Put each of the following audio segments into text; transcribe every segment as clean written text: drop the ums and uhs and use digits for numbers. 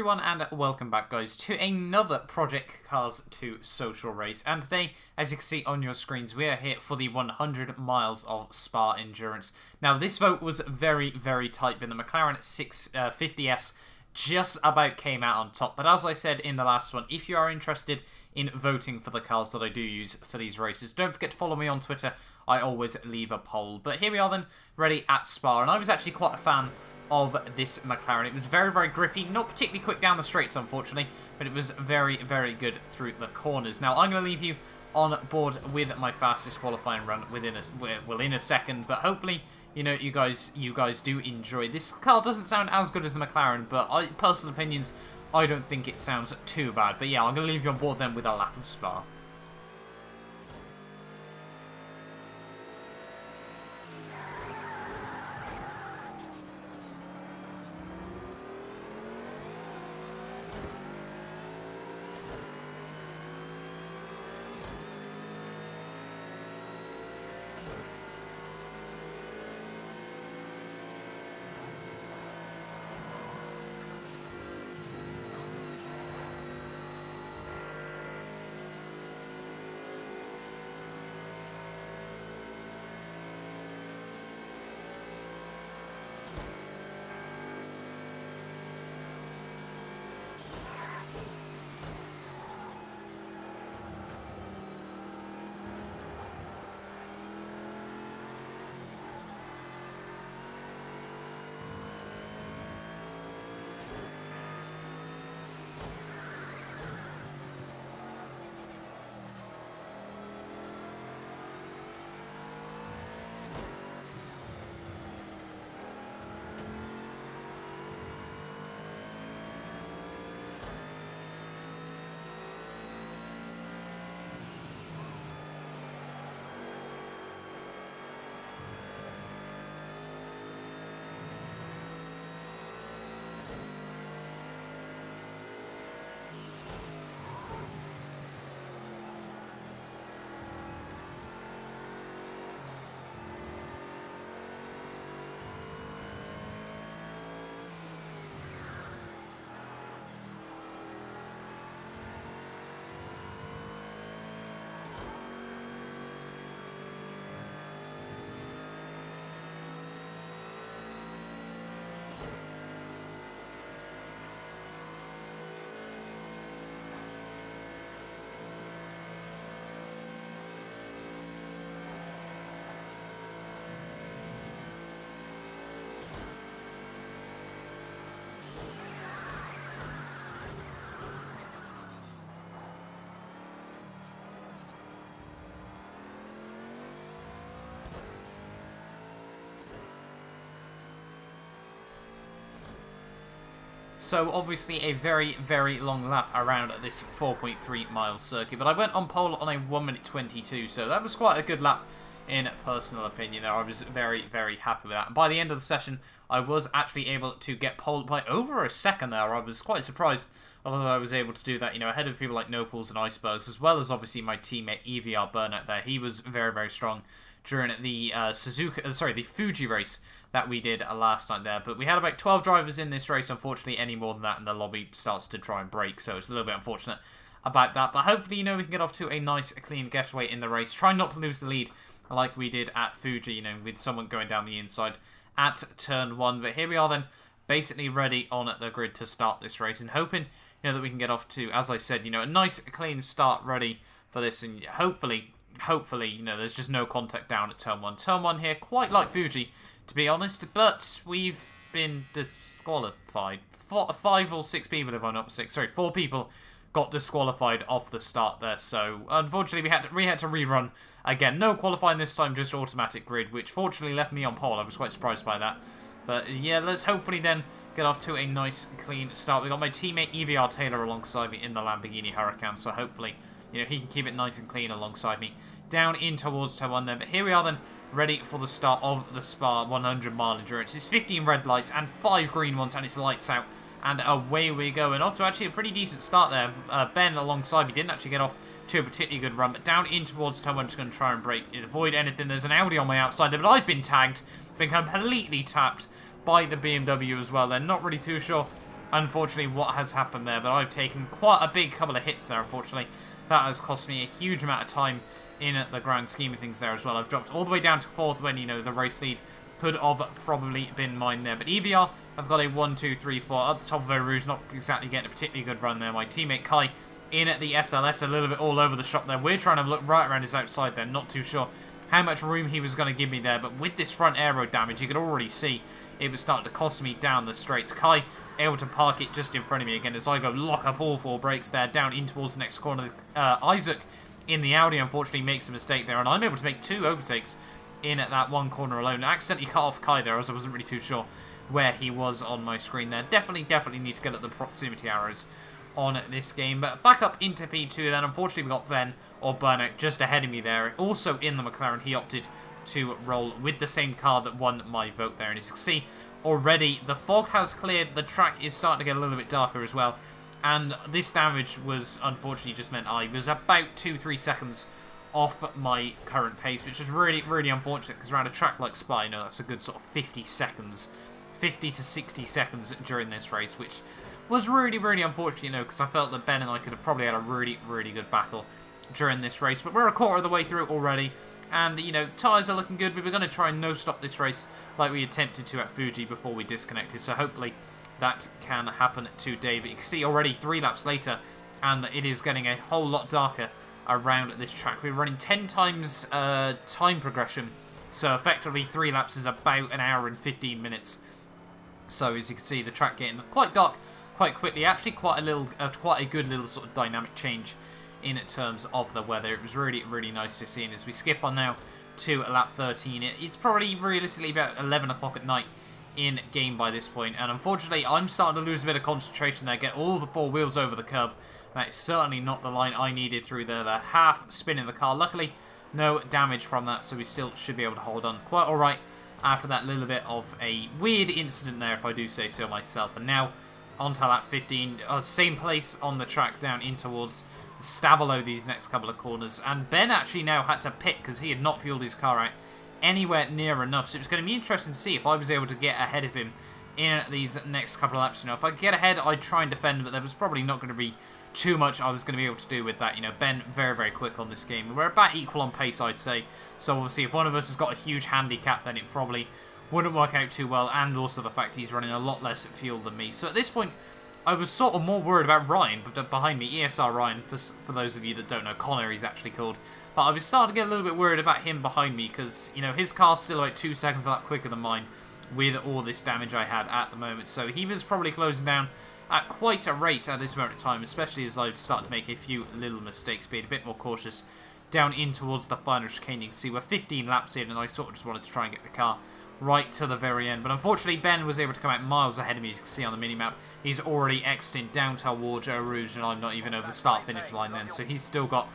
everyone, and welcome back, guys, to another Project Cars 2 social race. And today, as you can see on your screens, we are here for the 100 miles of Spa endurance. Now, this vote was very, very tight, but the Mclaren 650S just about came out on top. But as I said in the last one, if you are interested in voting for the cars that I do use for these races, don't forget to follow me on Twitter. I always leave a poll. But here we are then, ready at Spa, and I was actually quite a fan of this Mclaren. It was very, very grippy, not particularly quick down the straights, unfortunately, but it was very, very good through the corners. Now, I'm going to leave you on board with my fastest qualifying run within a second, but hopefully, you know, you guys do enjoy. This car doesn't sound as good as the Mclaren, but personal opinions, I don't think it sounds too bad. But yeah, I'm going to leave you on board then with a lap of Spa. So, obviously, a very, very long lap around this 4.3 mile circuit. But I went on pole on a 1 minute 22, so that was quite a good lap in personal opinion. I was very, very happy with that. And by the end of the session, I was actually able to get pole by over a second there. I was quite surprised, although I was able to do that, you know, ahead of people like Nopals and Icebergs, as well as, obviously, my teammate EVR Burnout there. He was very, very strong during the the Fuji race that we did last night there. But we had about 12 drivers in this race. Unfortunately, any more than that, and the lobby starts to try and break. So it's a little bit unfortunate about that. But hopefully, you know, we can get off to a nice, clean getaway in the race. Try not to lose the lead like we did at Fuji, you know, with someone going down the inside at turn 1. But here we are then, basically ready on the grid to start this race. And hoping, you know, that we can get off to, as I said, you know, a nice, clean start ready for this. And hopefully, you know, there's just no contact down at turn 1. Turn 1 here, quite like Fuji, to be honest, but we've been disqualified. 5 or 6 people, if I'm not mistaken. Sorry, 4 people got disqualified off the start there, so unfortunately we had to rerun again. No qualifying this time, just automatic grid, which fortunately left me on pole. I was quite surprised by that. But yeah, let's hopefully then get off to a nice, clean start. We got my teammate EVR Taylor alongside me in the Lamborghini Huracan, so hopefully, you know, he can keep it nice and clean alongside me down in towards turn 1 then. But here we are then, ready for the start of the Spa 100 mile endurance. It's 15 red lights and 5 green ones, and it's lights out. And away we go. And off to actually a pretty decent start there. Ben alongside me didn't actually get off to a particularly good run, but down in towards turn 1, just going to try and brake, avoid anything. There's an Audi on my outside there, but I've been tagged, been completely tapped by the BMW as well. They're not really too sure unfortunately, what has happened there. But I've taken quite a big couple of hits there, unfortunately. That has cost me a huge amount of time in the grand scheme of things there as well. I've dropped all the way down to 4th when, you know, the race lead could have probably been mine there. But EVR, I've got a 1, 2, 3, 4 up the top of Eau Rouge, not exactly getting a particularly good run there. My teammate Kai in at the SLS, a little bit all over the shop there. We're trying to look right around his outside there, not too sure how much room he was going to give me there. But with this front aero damage, you could already see it was starting to cost me down the straights. Kai able to park it just in front of me again as I go lock up all 4 brakes there, down in towards the next corner. Isaac in the Audi unfortunately makes a mistake there, and I'm able to make 2 overtakes in at that one corner alone. I accidentally cut off Kai there as I wasn't really too sure where he was on my screen there. Definitely need to get at the proximity arrows on this game. But back up into P2 then. Unfortunately we got Ben, or Burnout, just ahead of me there. Also in the McLaren, he opted to roll with the same car that won my vote there. And as you can see already, the fog has cleared. The track is starting to get a little bit darker as well. And this damage was unfortunately just meant I was about 2-3 seconds off my current pace, which is really unfortunate, because around a track like Spa, you know, that's a good sort of 50 seconds, 50 to 60 seconds during this race, which was really unfortunate, you know, because I felt that Ben and I could have probably had a really good battle during this race. But we're a quarter of the way through already, and, you know, tyres are looking good. We were going to try and no-stop this race like we attempted to at Fuji before we disconnected, so hopefully that can happen today. But you can see already 3 laps later, and it is getting a whole lot darker around this track. We're running 10 times time progression, so effectively 3 laps is about an hour and 15 minutes. So as you can see, the track getting quite dark quite quickly. Actually, quite a good little sort of dynamic change in terms of the weather. It was really nice to see. And as we skip on now to lap 13, it's probably realistically about 11 o'clock at night in game by this point, and unfortunately I'm starting to lose a bit of concentration there. Get all the 4 wheels over the curb. That is certainly not the line I needed through there. The half spin in the car. Luckily, no damage from that, so we still should be able to hold on quite alright after that little bit of a weird incident there, if I do say so myself. And now on to lap 15. Same place on the track down in towards Stavolo these next couple of corners. And Ben actually now had to pit because he had not fueled his car out anywhere near enough. So it was going to be interesting to see if I was able to get ahead of him in these next couple of laps. You know, if I could get ahead, I'd try and defend, but there was probably not going to be too much I was going to be able to do with that. You know, Ben very quick on this game. We're about equal on pace, I'd say. So obviously, if one of us has got a huge handicap, then it probably wouldn't work out too well. And also the fact he's running a lot less fuel than me. So at this point, I was sort of more worried about Ryan behind me, ESR Ryan, for those of you that don't know. Connor, he's actually called. But I was starting to get a little bit worried about him behind me because, you know, his car's still about 2 seconds a lap quicker than mine with all this damage I had at the moment. So he was probably closing down at quite a rate at this moment in time, especially as I'd start to make a few little mistakes, being a bit more cautious down in towards the final chicane. You can see we're 15 laps in, and I sort of just wanted to try and get the car right to the very end. But unfortunately, Ben was able to come out miles ahead of me, as you can see on the minimap. He's already exiting down towards Eau Rouge, and I'm not even over the start-finish line then, so he's still got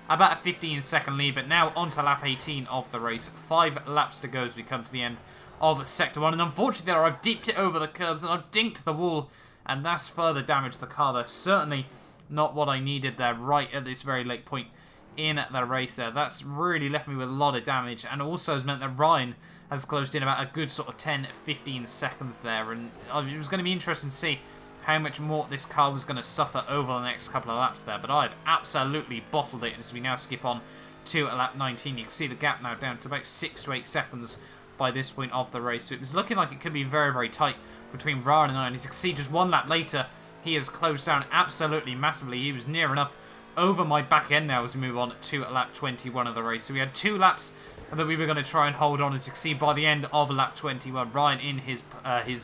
about a 15-second lead. But now on to lap 18 of the race. 5 laps to go as we come to the end of Sector 1. And unfortunately there, I've dipped it over the curbs, and I've dinked the wall, and that's further damaged the car there. Certainly not what I needed there right at this very late point in the race there. That's really left me with a lot of damage, and also has meant that Ryan has closed in about a good sort of 10-15 seconds there. And it was going to be interesting to see how much more this car was going to suffer over the next couple of laps there. But I've absolutely bottled it as we now skip on to lap 19. You can see the gap now down to about 6 to 8 seconds by this point of the race. So it was looking like it could be very tight between Ryan and I. And as you can see, just 1 lap later, he has closed down absolutely massively. He was near enough over my back end now as we move on to lap 21 of the race. So we had 2 laps that we were going to try and hold on. As you can see, by the end of lap 21, Ryan in his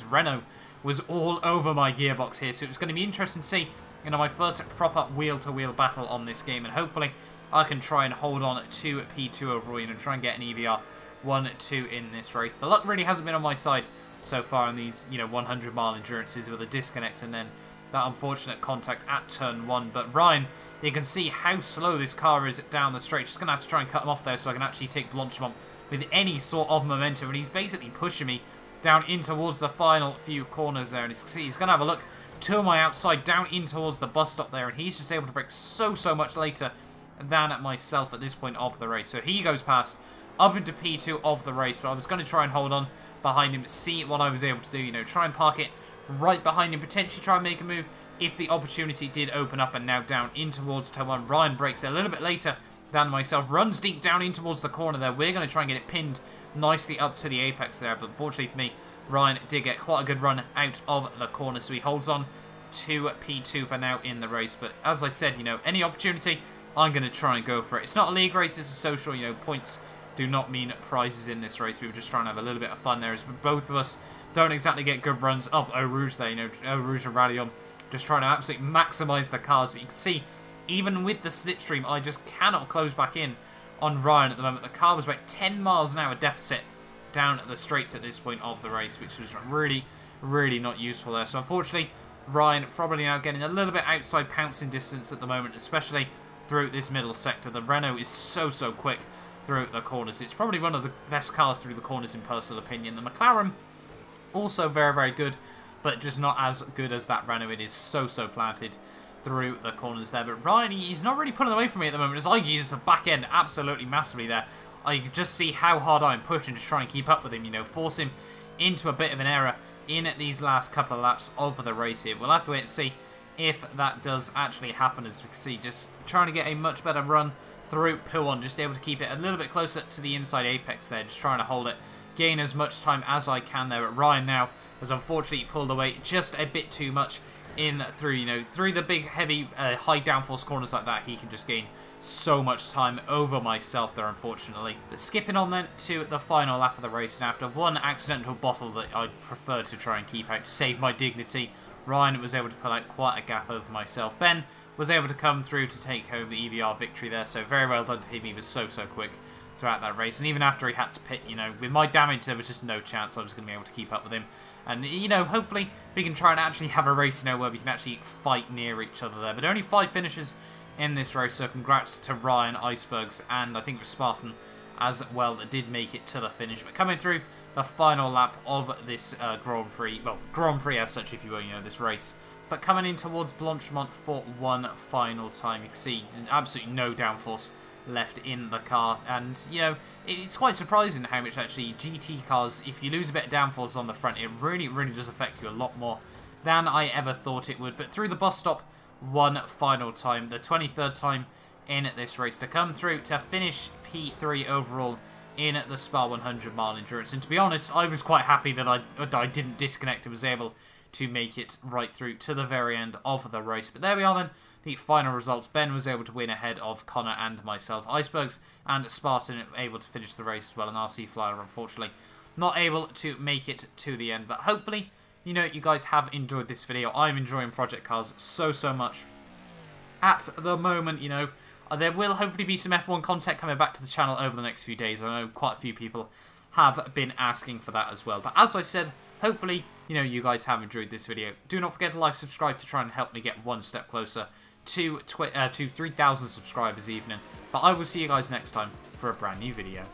Renault was all over my gearbox here. So it was going to be interesting to see, you know, my first proper wheel-to-wheel battle on this game. And hopefully I can try and hold on to P2 overall, you know, try and get an EVR 1-2 in this race. The luck really hasn't been on my side so far in these, you know, 100-mile endurances with a disconnect and then that unfortunate contact at turn 1. But Ryan, you can see how slow this car is down the straight. Just going to have to try and cut him off there so I can actually take Blanchemont with any sort of momentum. And he's basically pushing me down in towards the final few corners there. And you can see he's going to have a look to my outside down in towards the bus stop there. And he's just able to brake so much later than myself at this point of the race. So he goes past up into P2 of the race. But I was going to try and hold on behind him, see what I was able to do, you know, try and park it right behind him, potentially try and make a move if the opportunity did open up. And now down in towards turn 1. Ryan breaks it a little bit later than myself, runs deep down in towards the corner there. We're going to try and get it pinned nicely up to the apex there, but unfortunately for me, Ryan did get quite a good run out of the corner, so he holds on to P2 for now in the race. But as I said, you know, any opportunity, I'm going to try and go for it. It's not a league race, it's a social, you know, points do not mean prizes in this race. We were just trying to have a little bit of fun there, as both of us don't exactly get good runs up Eau Rouge there, you know, Eau Rouge and Radion, just trying to absolutely maximise the cars. But you can see, even with the slipstream, I just cannot close back in on Ryan at the moment. The car was about 10 miles an hour deficit down the straights at this point of the race, which was really, really not useful there. So unfortunately, Ryan probably now getting a little bit outside pouncing distance at the moment, especially through this middle sector. The Renault is so quick through the corners. It's probably one of the best cars through the corners in personal opinion. The Mclaren, also very good, but just not as good as that Renault. It is so planted through the corners there. But Ryan, he's not really pulling away from me at the moment, as I use the back end absolutely massively there. I can just see how hard I'm pushing to try and keep up with him, you know, force him into a bit of an error in these last couple of laps of the race here. We'll have to wait and see if that does actually happen. As we can see, just trying to get a much better run through P1, just able to keep it a little bit closer to the inside apex there, just trying to hold it, gain as much time as I can there. But Ryan now has unfortunately pulled away just a bit too much in through, you know, through the big heavy high downforce corners like that. He can just gain so much time over myself there, unfortunately. But skipping on then to the final lap of the race, and after one accidental bottle that I prefer to try and keep out to save my dignity, Ryan was able to pull out quite a gap over myself. Ben was able to come through to take home the EVR victory there, so very well done to him. He was so quick throughout that race, and even after he had to pit, you know, with my damage, there was just no chance I was going to be able to keep up with him. And, you know, hopefully we can try and actually have a race, you know, where we can actually fight near each other there. But only 5 finishes in this race, so congrats to Ryan, Icebergs, and I think it was Spartan as well that did make it to the finish. But coming through the final lap of this Grand Prix, well, Grand Prix as such, if you will, you know, this race. But coming in towards Blanchemont for one final time, you can see absolutely no downforce left in the car, and you know, it's quite surprising how much actually GT cars, if you lose a bit of downforce on the front, it really does affect you a lot more than I ever thought it would. But through the bus stop one final time, the 23rd time in this race to come through to finish P3 overall in the Spa 100 mile endurance. And to be honest, I was quite happy that I didn't disconnect and was able to make it right through to the very end of the race. But there we are then, the final results. Ben was able to win ahead of Connor and myself. Icebergs and Spartan able to finish the race as well, and RC Flyer unfortunately not able to make it to the end. But hopefully, you know, you guys have enjoyed this video. I'm enjoying Project Cars so much at the moment. You know, there will hopefully be some F1 content coming back to the channel over the next few days. I know quite a few people have been asking for that as well. But as I said, hopefully, you know, you guys have enjoyed this video. Do not forget to like, subscribe to try and help me get one step closer to 3,000 subscribers evening. But I will see you guys next time for a brand new video.